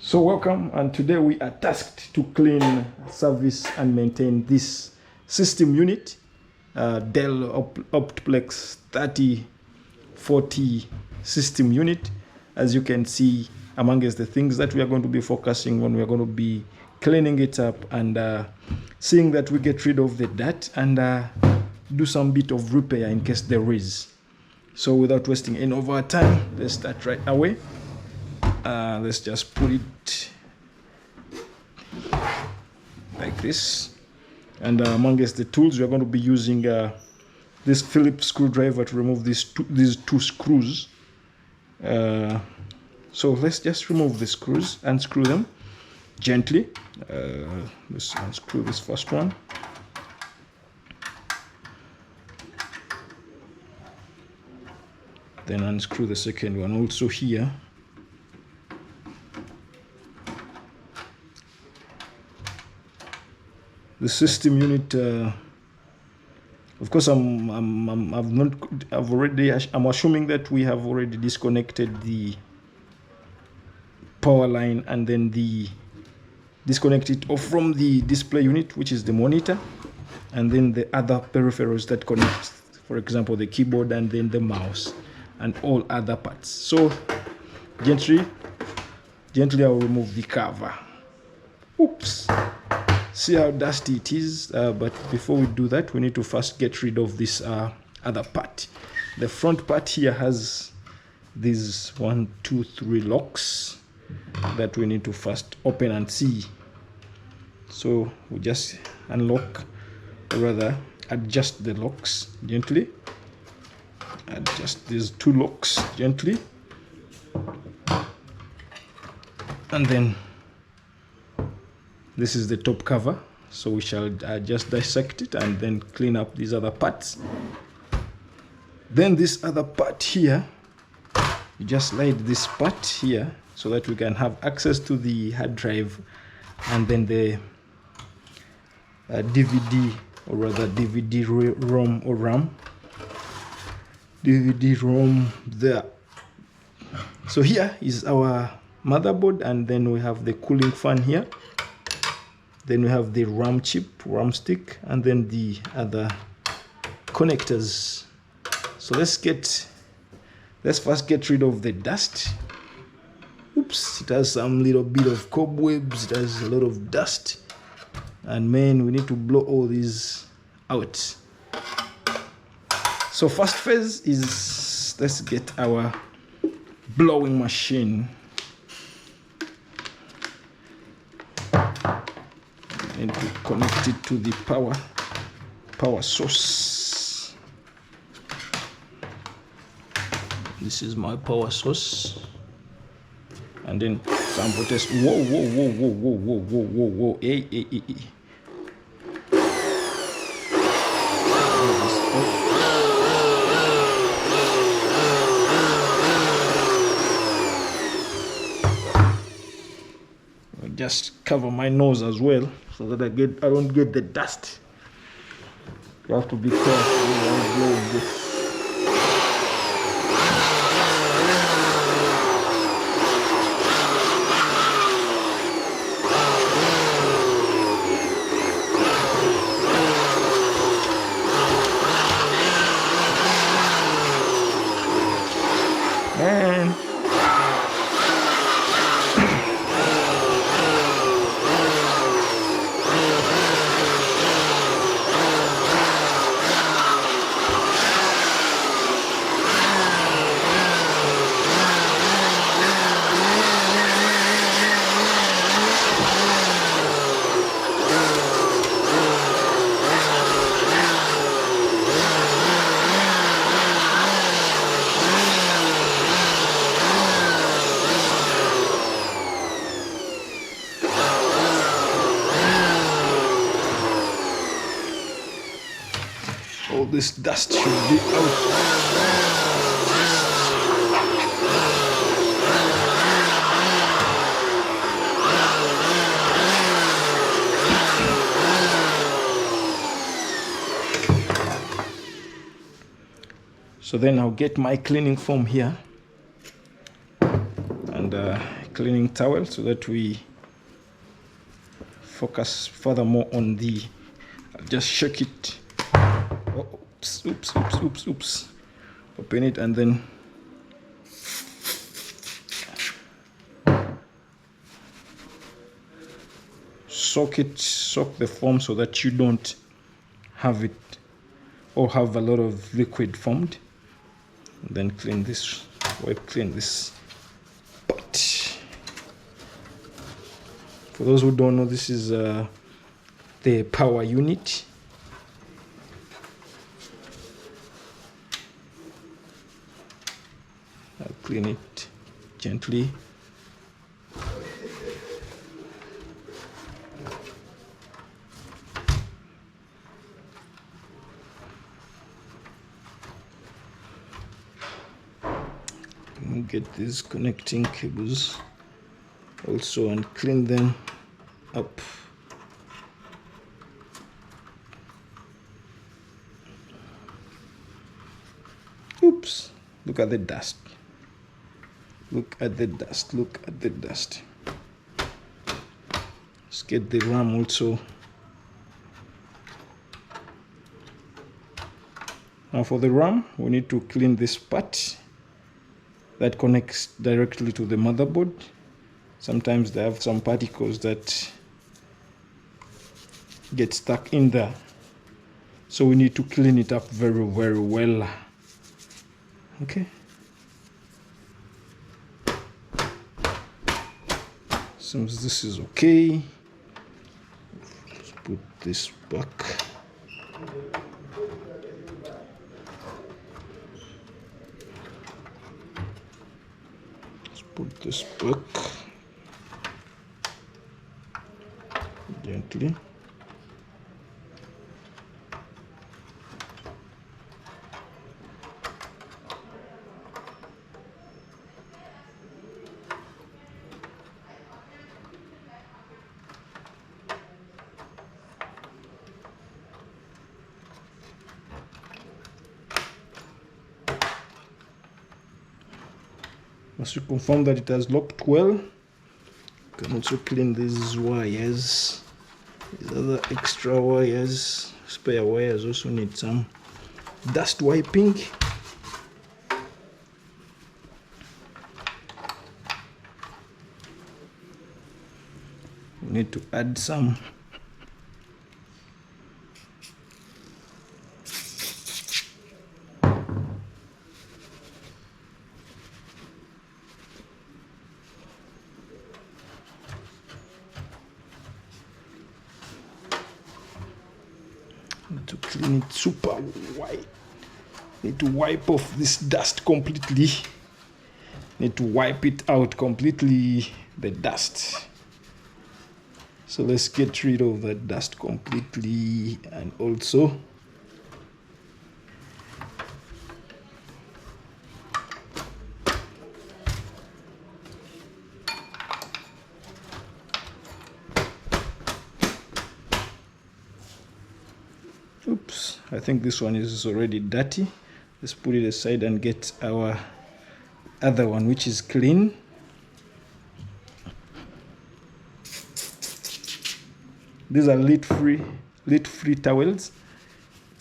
So welcome, and today we are tasked to clean, service and maintain this system unit, Dell Optiplex 3040 system unit. As you can see, amongst the things that we are going to be focusing on, we are going to be cleaning it up and seeing that we get rid of the dirt and do some bit of repair in case there is. So without wasting any of our time, let's start right away. Let's just put it like this, and amongst the tools we are going to be using this Phillips screwdriver to remove these two screws. So let's just remove the screws, unscrew them gently. Let's unscrew this first one. Then unscrew the second one also here. The system unit, of course, I'm assuming that we have already disconnected the power line and then disconnect it off from the display unit, which is the monitor, and then the other peripherals that connect, for example, the keyboard and then the mouse and all other parts. So gently I'll remove the cover. Oops. See how dusty it is, but before we do that, we need to first get rid of this other part. The front part here has these 1, 2, 3 locks that we need to first open and see. So we just unlock, or rather adjust the locks gently. Adjust these 2 locks gently, and then this is the top cover, so we shall just dissect it and then clean up these other parts. Then this other part here, you just slide this part here so that we can have access to the hard drive and then the DVD, or rather DVD-ROM or RAM. DVD-ROM there. So here is our motherboard, and then we have the cooling fan here. Then we have the RAM chip, RAM stick, and then the other connectors. So let's first get rid of the dust. Oops, it has some little bit of cobwebs, it has a lot of dust. And man, we need to blow all these out. So first phase is, let's get our blowing machine. And to connect it to the power source. This is my power source, and then some test. Whoa! Hey. Just cover my nose as well, so that I don't get the dust. You have to be careful when you blow this. And all this dust should be out. So then I'll get my cleaning foam here and cleaning towel so that we focus furthermore on the, I'll just shake it. Oh, oops. Open it and then soak the foam so that you don't have it or have a lot of liquid formed. And then clean this, wipe clean this pot. For those who don't know, this is the power unit. I'll clean it gently. Get these connecting cables also and clean them up. Oops, look at the dust. Look at the dust. Let's get the ram also. Now for the ram, we need to clean this part that connects directly to the motherboard. Sometimes they have some particles that get stuck in there, so we need to clean it up very well. Okay, seems this is okay. Let's put this back. Put this back gently. Once you confirm that it has locked well, you can also clean these wires. These other extra wires, spare wires, also need some dust wiping. We need to add some to clean it super white. Need to wipe off this dust completely. Need to wipe it out completely, the dust. So let's get rid of that dust completely. And also oops, I think this one is already dirty. Let's put it aside and get our other one, which is clean. These are lid free towels.